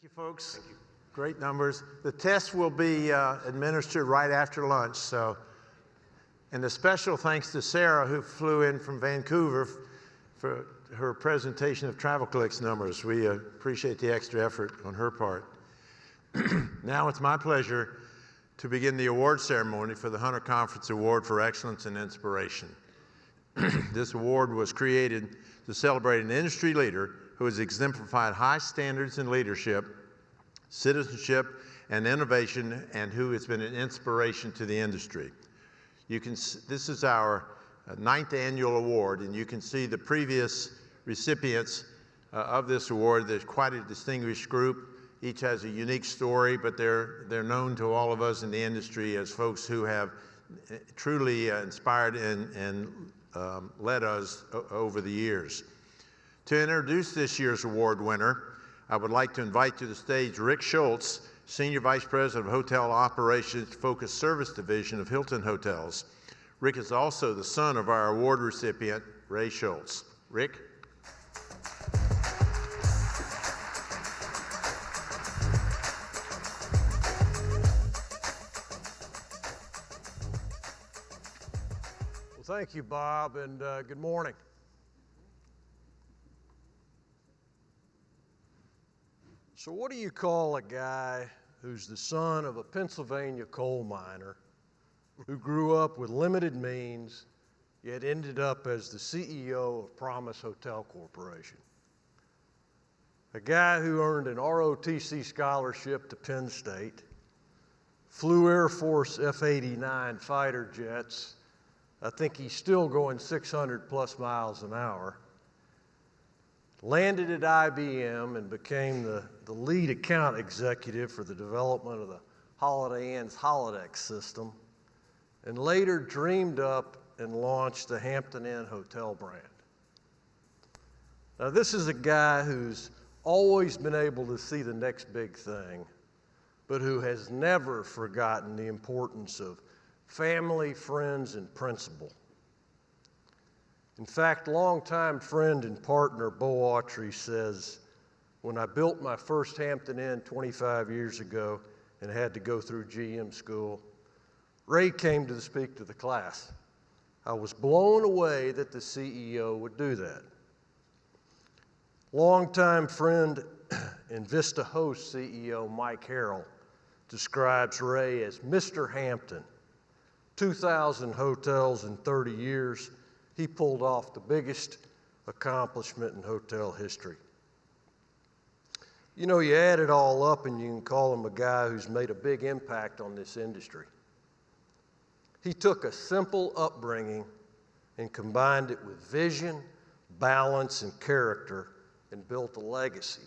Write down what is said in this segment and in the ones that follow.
Thank you, folks. Thank you. Great numbers. The test will be administered right after lunch. And a special thanks to Sarah, who flew in from Vancouver for her presentation of Travel Clicks numbers. We appreciate the extra effort on her part. Now it's my pleasure to begin the award ceremony for the Hunter Conference Award for Excellence and Inspiration. This award was created to celebrate an industry leader who has exemplified high standards in leadership, citizenship, and innovation, and who has been an inspiration to the industry. This is our 9th annual award, and you can see the previous recipients of this award. There's quite a distinguished group. Each has a unique story, but they're known to all of us in the industry as folks who have truly inspired and led us over the years. To introduce this year's award winner, I would like to invite to the stage Rick Schultz, Senior Vice President of Hotel Operations Focused Service Division of Hilton Hotels. Rick is also the son of our award recipient, Ray Schultz. Rick? Well, thank you, Bob, and good morning. So what do you call a guy who's the son of a Pennsylvania coal miner who grew up with limited means, yet ended up as the CEO of Promus Hotel Corporation? A guy who earned an ROTC scholarship to Penn State, flew Air Force F-89 fighter jets. I think he's still going 600 plus miles an hour. Landed at IBM and became the lead account executive for the development of the Holiday Inn's holodeck system, and later dreamed up and launched the Hampton Inn hotel brand. Now, this is a guy who's always been able to see the next big thing, but who has never forgotten the importance of family, friends, and principle. In fact, longtime friend and partner Bo Autry says, when I built my first Hampton Inn 25 years ago and had to go through GM school, Ray came to speak to the class. I was blown away that the CEO would do that. Longtime friend and Vista Host CEO Mike Harrell describes Ray as Mr. Hampton. 2,000 hotels in 30 years. He pulled off the biggest accomplishment in hotel history. You know, you add it all up and you can call him a guy who's made a big impact on this industry. He took a simple upbringing and combined it with vision, balance, and character and built a legacy.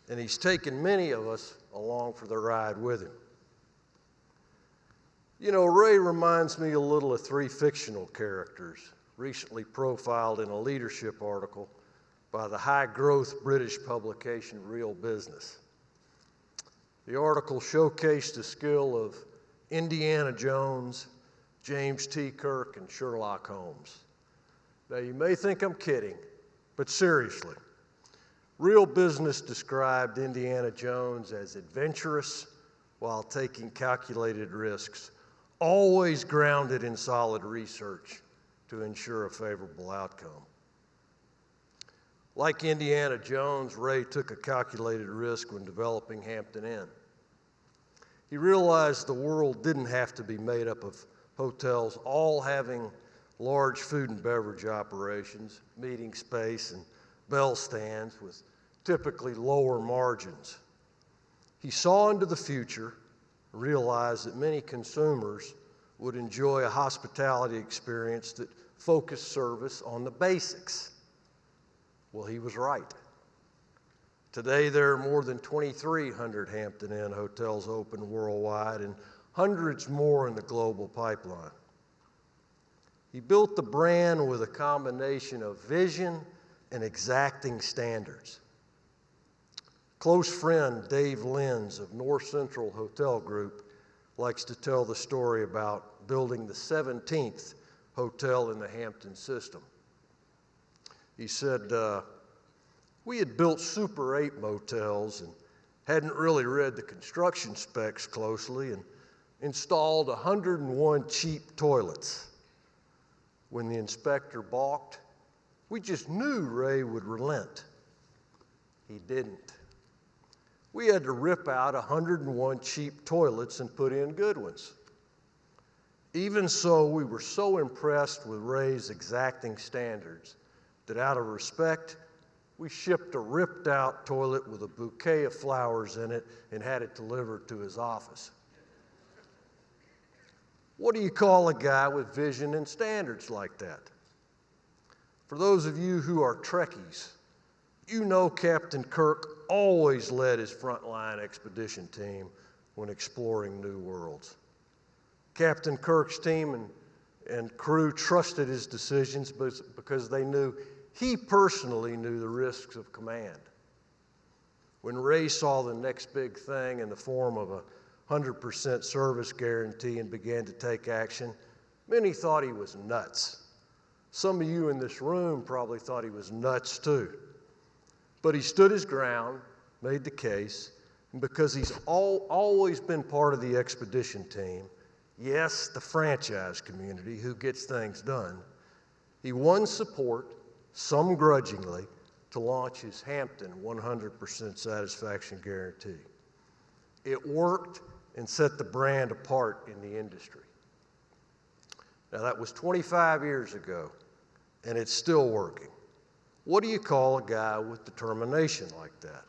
And he's taken many of us along for the ride with him. You know, Ray reminds me a little of three fictional characters recently profiled in a leadership article by the high-growth British publication Real Business. The article showcased the skill of Indiana Jones, James T. Kirk, and Sherlock Holmes. Now, you may think I'm kidding, but seriously, Real Business described Indiana Jones as adventurous while taking calculated risks, always grounded in solid research to ensure a favorable outcome. Like Indiana Jones, Ray took a calculated risk when developing Hampton Inn. He realized the world didn't have to be made up of hotels all having large food and beverage operations, meeting space, and bell stands with typically lower margins. He saw into the future, realized that many consumers would enjoy a hospitality experience that focused service on the basics. Well, he was right. Today, there are more than 2,300 Hampton Inn hotels open worldwide and hundreds more in the global pipeline. He built the brand with a combination of vision and exacting standards. Close friend Dave Lenz of North Central Hotel Group likes to tell the story about building the 17th hotel in the Hampton system. He said, we had built Super 8 motels and hadn't really read the construction specs closely and installed 101 cheap toilets. When the inspector balked, we just knew Ray would relent. He didn't. We had to rip out 101 cheap toilets and put in good ones. Even so, we were so impressed with Ray's exacting standards that out of respect, we shipped a ripped out toilet with a bouquet of flowers in it and had it delivered to his office. What do you call a guy with vision and standards like that? For those of you who are Trekkies, you know Captain Kirk always led his frontline expedition team when exploring new worlds. Captain Kirk's team and crew trusted his decisions because they knew he personally knew the risks of command. When Ray saw the next big thing in the form of a 100% service guarantee and began to take action, many thought he was nuts. Some of you in this room probably thought he was nuts too. But he stood his ground, made the case, and because he's always been part of the expedition team, yes, the franchise community who gets things done, he won support, some grudgingly, to launch his Hampton 100% satisfaction guarantee. It worked and set the brand apart in the industry. Now that was 25 years ago, and it's still working. What do you call a guy with determination like that?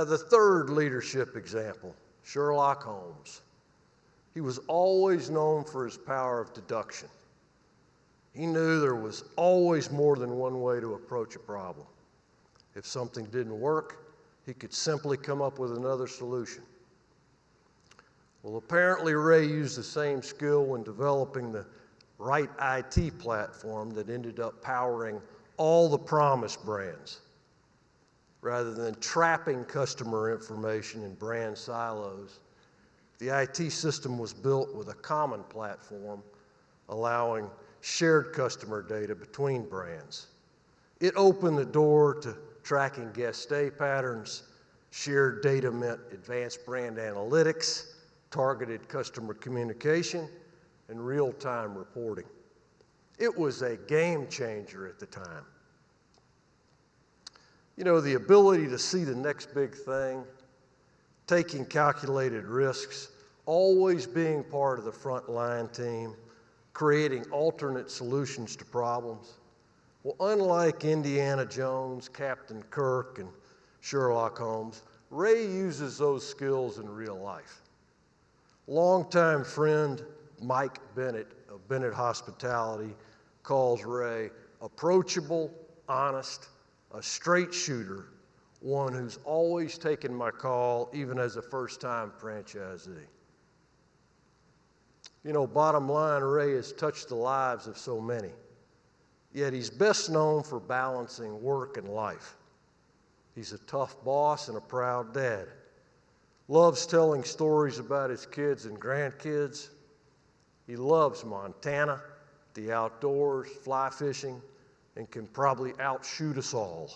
The third leadership example, Sherlock Holmes. He was always known for his power of deduction. He knew there was always more than one way to approach a problem. If something didn't work, he could simply come up with another solution. Well, apparently Ray used the same skill when developing the right IT platform that ended up powering all the Promus brands. Rather than trapping customer information in brand silos, the IT system was built with a common platform, allowing shared customer data between brands. It opened the door to tracking guest stay patterns. Shared data meant advanced brand analytics, targeted customer communication, and real-time reporting. It was a game changer at the time. You know, the ability to see the next big thing, taking calculated risks, always being part of the frontline team, creating alternate solutions to problems. Well, unlike Indiana Jones, Captain Kirk, and Sherlock Holmes, Ray uses those skills in real life. Longtime friend Mike Bennett of Bennett Hospitality calls Ray approachable, honest, a straight shooter, one who's always taken my call, even as a first-time franchisee. You know, bottom line, Ray has touched the lives of so many, yet he's best known for balancing work and life. He's a tough boss and a proud dad. Loves telling stories about his kids and grandkids. He loves Montana, the outdoors, fly fishing, and can probably outshoot us all.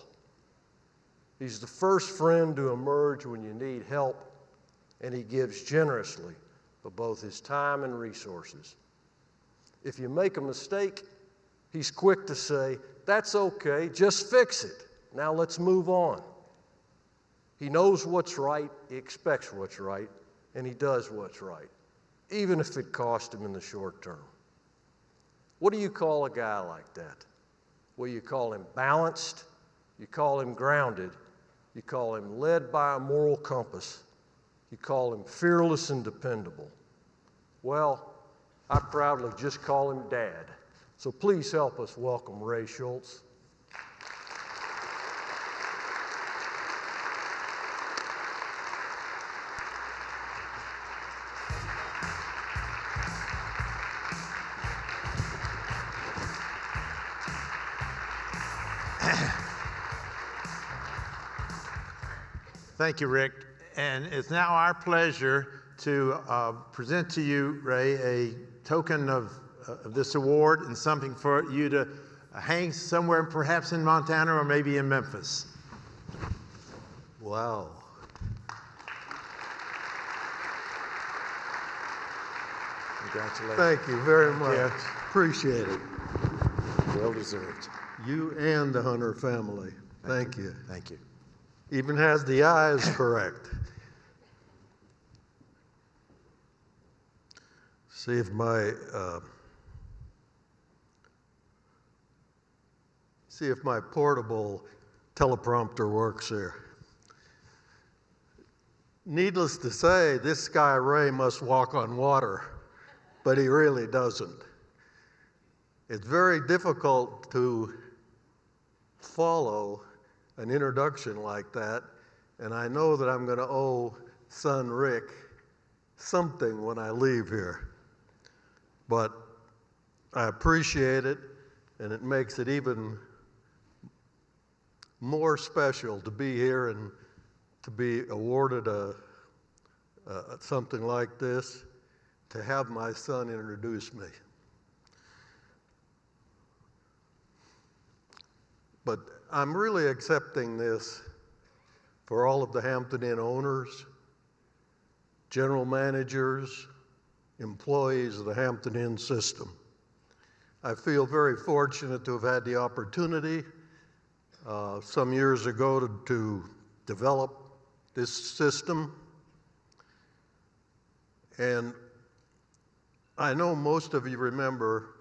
He's the first friend to emerge when you need help, and he gives generously of both his time and resources. If you make a mistake, he's quick to say, "That's okay, just fix it. Now let's move on." He knows what's right, he expects what's right, and he does what's right, even if it cost him in the short term. What do you call a guy like that? Well, you call him balanced, you call him grounded, you call him led by a moral compass, you call him fearless and dependable. Well, I proudly just call him Dad. So please help us welcome Ray Schultz. Thank you, Rick. And it's now our pleasure to present to you, Ray, a token of this award and something for you to hang somewhere, perhaps in Montana or maybe in Memphis. Wow. Congratulations. Thank you very much. you. Appreciate it. Well deserved. You and the Hunter family. Thank you. Thank you. Even has the eyes correct. See if my portable teleprompter works here. Needless to say, this guy Ray must walk on water, but he really doesn't. It's very difficult to follow an introduction like that, and I know that I'm going to owe son Rick something when I leave here. But I appreciate it, and it makes it even more special to be here and to be awarded something like this, to have my son introduce me. But I'm really accepting this for all of the Hampton Inn owners, general managers, employees of the Hampton Inn system. I feel very fortunate to have had the opportunity some years ago to develop this system. And I know most of you remember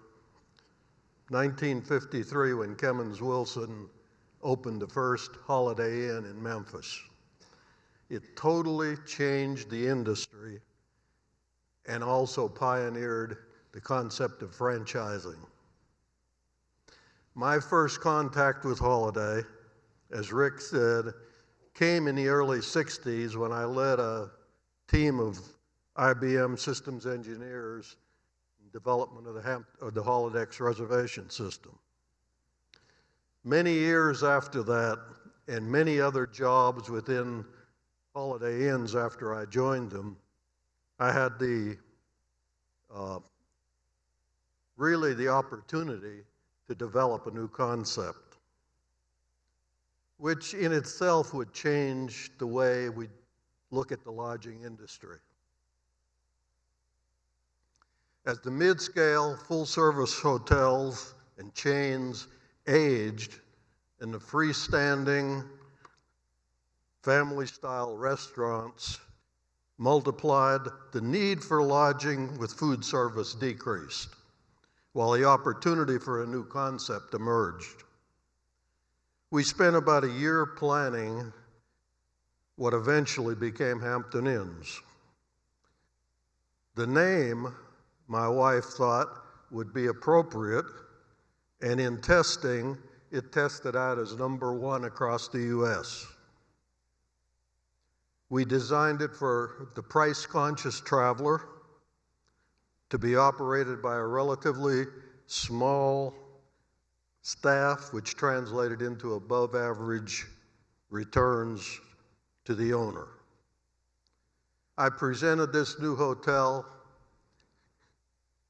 1953 when Kemmons Wilson opened the first Holiday Inn in Memphis. It totally changed the industry and also pioneered the concept of franchising. My first contact with Holiday, as Rick said, came in the early 60s when I led a team of IBM systems engineers in development of the Holodex reservation system. Many years after that, and many other jobs within Holiday Inns after I joined them, I had really the opportunity to develop a new concept, which in itself would change the way we look at the lodging industry. As the mid-scale, full-service hotels and chains aged and the freestanding, family-style restaurants multiplied, the need for lodging with food service decreased, while the opportunity for a new concept emerged. We spent about a year planning what eventually became Hampton Inns. The name, my wife thought, would be appropriate, and in testing, it tested out as #1 across the US. We designed it for the price-conscious traveler, to be operated by a relatively small staff, which translated into above-average returns to the owner. I presented this new hotel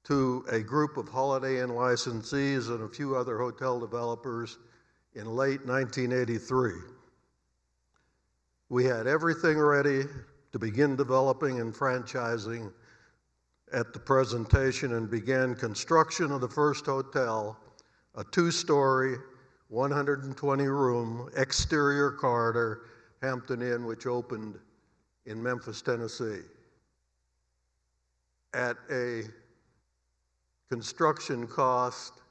to a group of Holiday Inn licensees and a few other hotel developers in late 1983. We had everything ready to begin developing and franchising at the presentation and began construction of the first hotel, a 2-story, 120-room exterior corridor Hampton Inn, which opened in Memphis, Tennessee, at a construction cost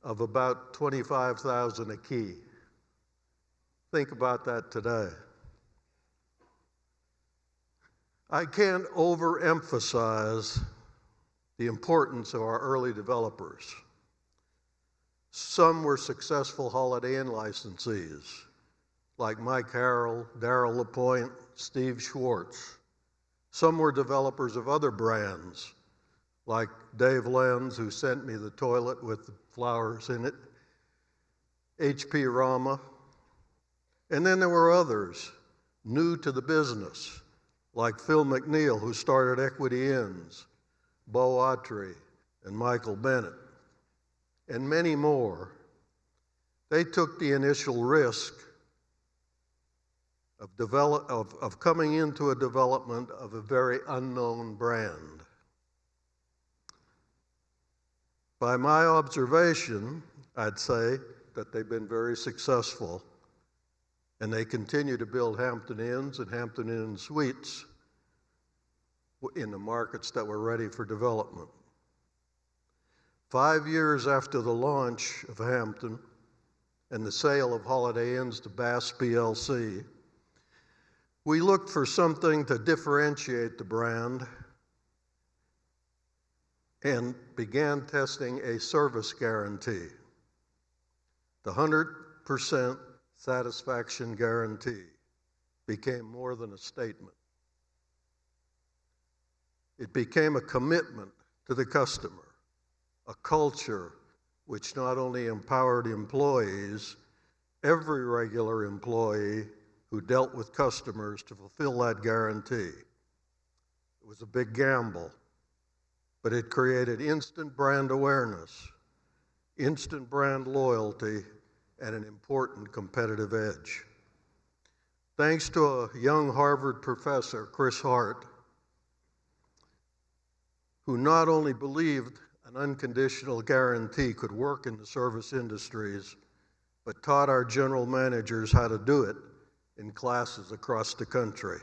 of about $25,000 a key. Think about that today. I can't overemphasize the importance of our early developers. Some were successful Holiday Inn licensees, like Mike Harrell, Darrell LaPointe, Steve Schwartz. Some were developers of other brands, like Dave Lenz, who sent me the toilet with the flowers in it, H.P. Rama. And then there were others new to the business, like Phil McNeil, who started Equity Inns, Bo Autry, and Michael Bennett, and many more. They took the initial risk of coming into a development of a very unknown brand. By my observation, I'd say that they've been very successful, and they continue to build Hampton Inns and Hampton Inn suites in the markets that were ready for development. 5 years after the launch of Hampton and the sale of Holiday Inns to Bass PLC, we looked for something to differentiate the brand and began testing a service guarantee. The 100% satisfaction guarantee became more than a statement. It became a commitment to the customer, a culture which not only empowered employees, every regular employee who dealt with customers to fulfill that guarantee. It was a big gamble, but it created instant brand awareness, instant brand loyalty, and an important competitive edge. Thanks to a young Harvard professor, Chris Hart, who not only believed an unconditional guarantee could work in the service industries, but taught our general managers how to do it in classes across the country.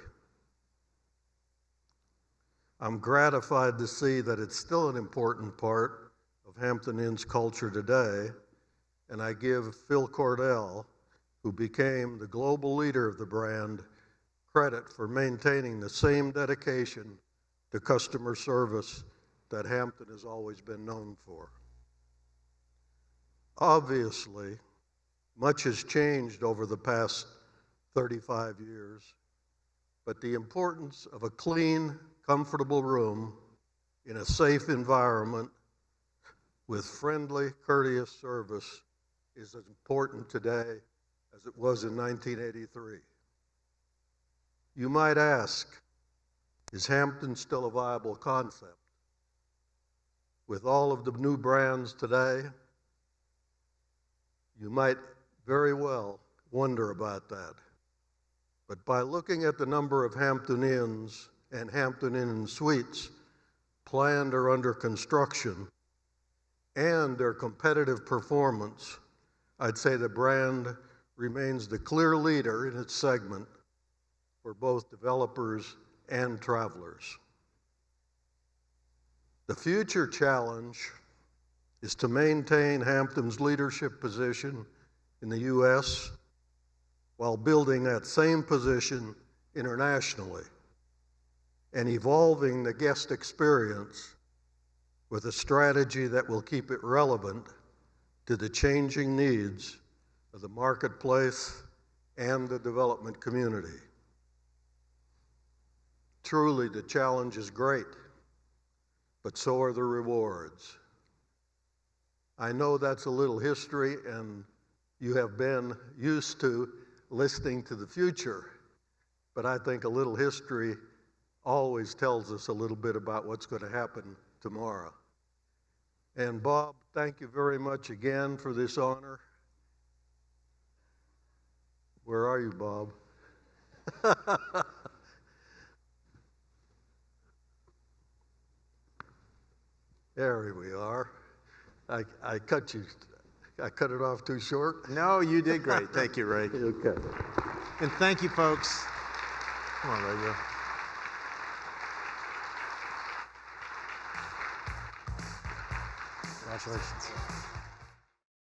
I'm gratified to see that it's still an important part of Hampton Inn's culture today, and I give Phil Cordell, who became the global leader of the brand, credit for maintaining the same dedication to customer service that Hampton has always been known for. Obviously, much has changed over the past 35 years, but the importance of a clean, comfortable room in a safe environment with friendly, courteous service is as important today as it was in 1983. You might ask, is Hampton still a viable concept? With all of the new brands today, you might very well wonder about that. But by looking at the number of Hampton Inns and Hampton Inn suites planned or under construction and their competitive performance, I'd say the brand remains the clear leader in its segment for both developers and travelers. The future challenge is to maintain Hampton's leadership position in the U.S. while building that same position internationally and evolving the guest experience with a strategy that will keep it relevant to the changing needs of the marketplace and the development community. Truly, the challenge is great, but so are the rewards. I know that's a little history, and you have been used to listening to the future, but I think a little history always tells us a little bit about what's going to happen tomorrow. And Bob, thank you very much again for this honor. Where are you, Bob? There we are. I cut it off too short? No, you did great. Thank you, Ray. Okay. And thank you, folks. Come on, Ray. Congratulations.